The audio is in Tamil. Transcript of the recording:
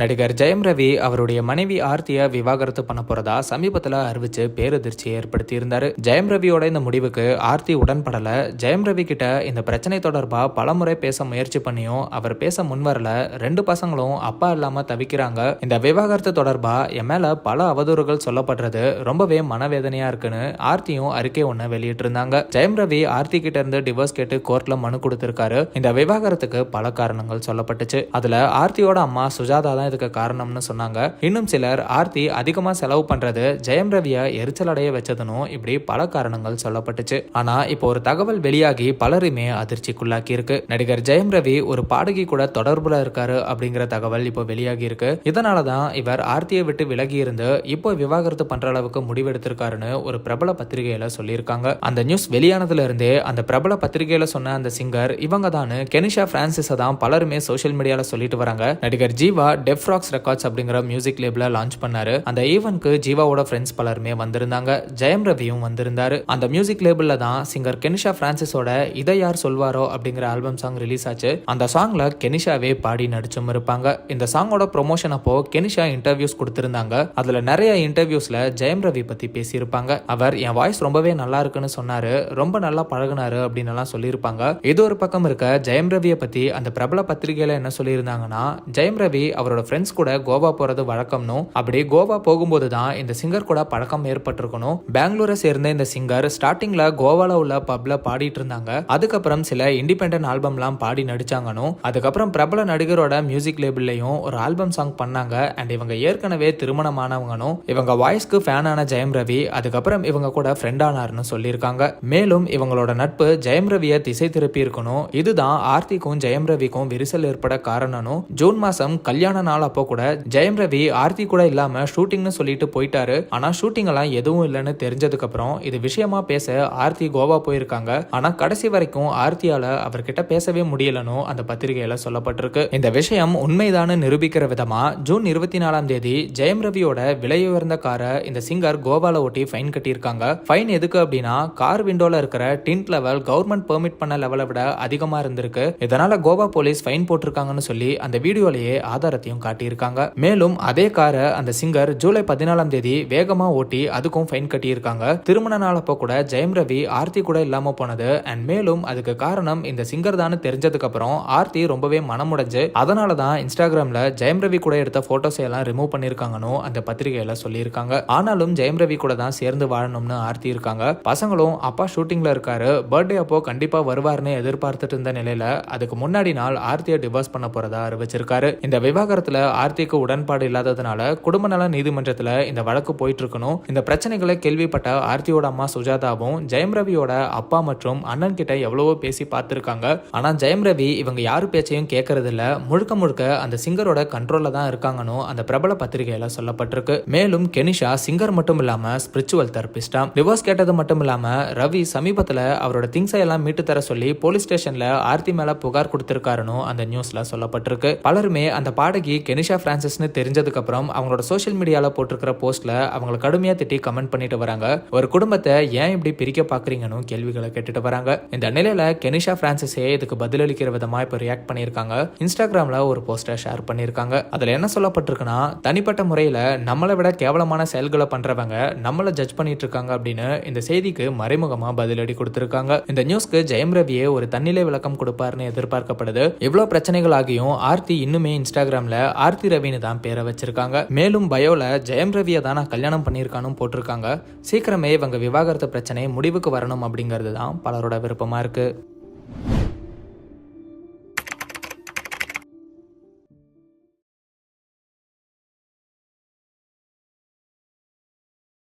நடிகர் ஜெயம் ரவி அவருடைய மனைவி ஆர்த்தியை விவாகரத்து பண்ண போறதா சமீபத்தில் அறிவிச்சு பேரதிர்ச்சியை ஏற்படுத்தி இருந்தாரு. ஜெயம் ரவியோட இந்த முடிவுக்கு ஆர்த்தி உடன்படல. ஜெயம் ரவி கிட்ட இந்த பிரச்சனை தொடர்பா பலமுறை பேச முயற்சி பண்ணியும் அவர் பேச முன்வரல. ரெண்டு பசங்களும் அப்பா இல்லாம தவிக்கிறாங்க. இந்த விவாகரத்து தொடர்பா என் மேல பல அவதூறுகள் சொல்லப்படுறது ரொம்பவே மனவேதனையா இருக்குன்னு ஆர்த்தியும் அறிக்கை ஒண்ணு வெளியிட்டு இருந்தாங்க. ஜெயம் ரவி ஆர்த்தி கிட்ட இருந்து டிவோர்ஸ் கேட்டு கோர்ட்ல மனு கொடுத்திருக்காரு. இந்த விவாகரத்துக்கு பல காரணங்கள் சொல்லப்பட்டுச்சு. அதுல ஆர்த்தியோட அம்மா சுஜாதா இதுக்கு காரணம்னு சொன்னாங்க. இன்னும் சிலர் ஆர்த்தி அதிகமா செலவு பண்றது ஜெயம் ரவியை எரிச்சல் அடைய வச்சதுனும் இப்படி பல காரணங்கள் சொல்லப்பட்டுச்சு. ஆனா இப்போ ஒரு தகவல் வெளியாகி பலருமே அதிர்ச்சிக்குள்ளாக்கி இருக்கு. நடிகர் ஜெயம் ரவி ஒரு பாடகி கூட தொடர்புல இருக்காரு அப்படிங்கிற தகவல் இப்போ வெளியாகி இருக்கு. இதனாலதான் இவர் ஆர்த்தியை விட்டு விலகி இருந்து இப்போ விவாகரத்து பண்ற அளவுக்கு முடிவெடுத்திருக்காருன்னு ஒரு பிரபல பத்திரிகையில சொல்லியிருக்காங்க. அந்த நியூஸ் வெளியானதுல இருந்தே அந்த பிரபல பத்திரிகையில சொன்ன அந்த சிங்கர் இவங்க தான் கெனிஷா பிரான்சிஸ் தான் பலருமே சோசியல் மீடியால சொல்லிட்டு வராங்க. நடிகர் ஜீவா டெஃப் ராக்ஸ் ரெக்கார்ட்ஸ் அப்படிங்கிற மியூசிக் லேபிள லான்ச் பண்ணாரு. அந்த ஈவென்ட்க்கு ஜீவாவோட ஃப்ரெண்ட்ஸ் பலருமே வந்திருந்தாங்க. ஜெயம் ரவியும் வந்திருந்தாரு. அந்த மியூசிக் லேபிள்ல தான் சிங்கர் கெனிஷா பிரான்சிஸோட இதை யார் சொல்வாரோ அப்படிங்கிற ஆல்பம் சாங் ரிலீஸ் ஆச்சு. அந்த சாங்ல கெனிஷாவே பாடி நடிச்சும் இருப்பாங்க. இந்த சாங்கோட ப்ரொமோஷன் அப்போ கெனிஷா இன்டர்வியூஸ் கொடுத்திருந்தாங்க. அதுல நிறைய இன்டர்வியூஸ்ல ஜெயம் ரவி பத்தி பேசியிருப்பாங்க. அவர் என் வாய்ஸ் ரொம்பவே நல்லா இருக்குன்னு சொன்னாரு, ரொம்ப நல்லா பழகுனாரு அப்படின்னு எல்லாம் சொல்லியிருப்பாங்க. இது ஒரு பக்கம் இருக்க, ஜெயம் ரவியை பத்தி அந்த பிரபல பத்திரிகையில என்ன சொல்லியிருந்தாங்கன்னா, ஜெயம் ரவி அவரோட ஃப்ரெண்ட்ஸ் கூட கோவா போறது வழக்கம்னும், அப்படி கோவா போகும்போது தான் இந்த சிங்கர் கூட பழக்கம் ஏற்பட்டிருக்கணும். பெங்களூரை சேர்ந்த இந்த சிங்கர் ஸ்டார்டிங்ல கோவால உள்ள பப்ல பாடிட்டு இருந்தாங்க. அதுக்கப்புறம் சில இண்டிபெண்டன்ட் ஆல்பம்லாம் பாடி நடிச்சாங்கனும், அதுக்கப்புறம் பிரபல நடிகரோட மியூசிக் லேபிள்லயும் ஒரு ஆல்பம் சாங் பண்ணாங்க. அண்ட் இவங்க ஏற்கனவே திருமணமானவங்கனும், இவங்க வாய்ஸ்க்கு ஃபேனான ஜெயம் ரவி அதுக்கப்புறம் இவங்க கூட ஃப்ரெண்ட் ஆனார்னு சொல்லியிருக்காங்க. மேலும் இவங்களோட நட்பு ஜெயம் ரவியை திசை திருப்பி இருக்கணும். இதுதான் ஆர்த்திக்கும் ஜெயம் ரவிக்கும் விரிசல் ஏற்பட காரணம்னு ஜூன் மாசம் கல்யாண நாள் அப்போ கூட ஜெயம் ரவி ஆர்த்தி கூட இல்லாம ஷூட்டிங்னு சொல்லிட்டு போயிட்டாரு. ஆனா ஷூட்டிங் எல்லாம் எதுவும் இல்லைன்னு தெரிஞ்சதுக்கு அப்புறம் இது விஷயமா பேச ஆர்த்தி கோவா போயிருக்காங்க. ஆனா கடைசி வரைக்கும் ஆர்த்தியால அவர்கிட்ட பேசவே முடியலன்னு அந்த பத்திரிகையில சொல்லப்பட்டிருக்கு. இந்த விஷயம் உண்மைதான்னு நிரூபிக்கிற விதமா ஜூன் 24 ஜெயம் ரவியோட விலை உயர்ந்த காரை இந்த சிங்கர் கோவால ஓட்டி ஃபைன் கட்டியிருக்காங்க. ஃபைன் எதுக்கு அப்படின்னா, கார் விண்டோல இருக்கிற டிண்ட் லெவல் கவர்மெண்ட் பெர்மிட் பண்ண லெவலை விட அதிகமா இருந்திருக்கு. இதனால கோவா போலீஸ் ஃபைன் போட்டிருக்காங்கன்னு சொல்லி அந்த வீடியோலயே ஆதாரத்தையும் காட்டியிருக்காங்க. மேலும் அதே காரை அந்த சிங்கர் ஜூலை 14 வேகமா ஓட்டி அதுக்கும் ஃபைன் கட்டியிருக்காங்க. திருமண நாளப்போ கூட ஜெயம் ரவி ஆர்த்தி கூட இல்லாம போனது அண்ட் மேலும் அதுக்கு காரணம் இந்த சிங்கர் தான் தெரிஞ்சதுக்கு அப்புறம் ஆர்த்தி ரொம்பவே மனமுடைஞ்சு அதனாலதான் இன்ஸ்டாகிராம்ல ஜெயம் ரவி கூட எடுத்த போட்டோஸ் எல்லாம் ரிமூவ் பண்ணிருக்காங்கன்னு அந்த பத்திரிகையில சொல்லியிருக்காங்க. ஆனாலும் ஜெயம் ரவி கூட தான் சேர்ந்து வாழணும்னு ஆர்த்தி இருக்காங்க. பசங்களும் அப்பா ஷூட்டிங்ல இருக்காரு, பர்த்டே அப்போ கண்டிப்பா வருவார்னு எதிர்பார்த்துட்டு இருந்த நிலையில அதுக்கு முன்னாடி நாள் ஆர்த்தியை டிவோர்ஸ் பண்ண போறதா அறிவிச்சிருக்காரு. இந்த விவாகரத்துல ஆர்த்திக்கு உடன்பாடு இல்லாததுனால குடும்ப நல நீதிமன்றத்துல இந்த வழக்கு போயிட்டு இருக்கணும். இந்த பிரச்சனைகளை கேள்விப்பட்ட ஆர்த்தியோட அம்மா சுஜாதாவும் ஜெயம் ரவியோட அப்பா மற்றும் அண்ணன் கிட்ட எவ்வளவோ பேசி பார்த்திருக்காங்க. ஆனா ஜெயம் ரவி இவங்க யாரு பேச்சையும் கேட்கறது இல்ல, முழுக்க முழுக்க அந்த சிங்கரோட கண்ட்ரோல்ல தான் இருக்காங்கன்னு அந்த பிரபல பத்திரிகையில சொல்லப்பட்டிருக்கு. மேலும் கெனிஷா சிங்கர் மட்டும் இல்லாம ஸ்பிரிச்சுவல் தெரபிஸ்டா. டிவோர்ஸ் கேட்டது மட்டும் இல்லாம ரவி சமீபத்துல அவரோட திங்ஸை எல்லாம் மீட்டு தர சொல்லி போலீஸ் ஸ்டேஷன்ல ஆர்த்தி மேல புகார் கொடுத்திருக்காருன்னு அந்த நியூஸ்ல சொல்லப்பட்டிருக்கு. பலருமே அந்த பாடகி கெனிஷா பிரான்சிஸ்னு தெரிஞ்சதுக்கு அப்புறம் அவங்களோட சோஷியல் மீடியால போட்டிருக்கிற போஸ்ட்ல அவங்களை கடுமையா திட்டி கமெண்ட் பண்ணிட்டு வராங்க. ஒரு குடும்பத்தை ஏன் இப்படி பிரிக்க பாக்குறீங்கன்னு கேள்விகளை கேட்டுட்டு வராங்க. இந்த நிலையில கெனிஷா பிரான்சிஸே இதுக்கு பதிலளிக்கிற விதமா இப்ப ரியாக்ட் பண்ணிருக்காங்க. இன்ஸ்டாகிராம்ல ஒரு போஸ்டர் ஷேர் பண்ணிருக்காங்க. அதுல என்ன சொல்லப்பட்டிருக்குன்னா, தனிப்பட்ட முறையில நம்மளை விட கேவலமான செயல்களை பண்றவங்க நம்மளை ஜட்ஜ் பண்ணிட்டு இருக்காங்க அப்படின்னு இந்த செய்திக்கு மறைமுகமா பதிலடி கொடுத்திருக்காங்க. இந்த நியூஸ்க்கு ஜெயம் ரவியே ஒரு தன்னிலை விளக்கம் கொடுப்பாருன்னு எதிர்பார்க்கப்படுது. இவ்வளவு பிரச்சனைகள் ஆகியும் ஆர்த்தி இன்னுமே இன்ஸ்டாகிராம்ல ஆர்த்தி ரவின்னு தான் பேரை வச்சிருக்காங்க. மேலும் பயோல ஜெயம் ரவியை தான் கல்யாணம் பண்ணியிருக்கானும் போட்டிருக்காங்க. சீக்கிரமே இவங்க விவாகரத்து பிரச்சனை முடிவுக்கு வரணும் அப்படிங்கிறது தான் பலரோட விருப்பமா இருக்கு.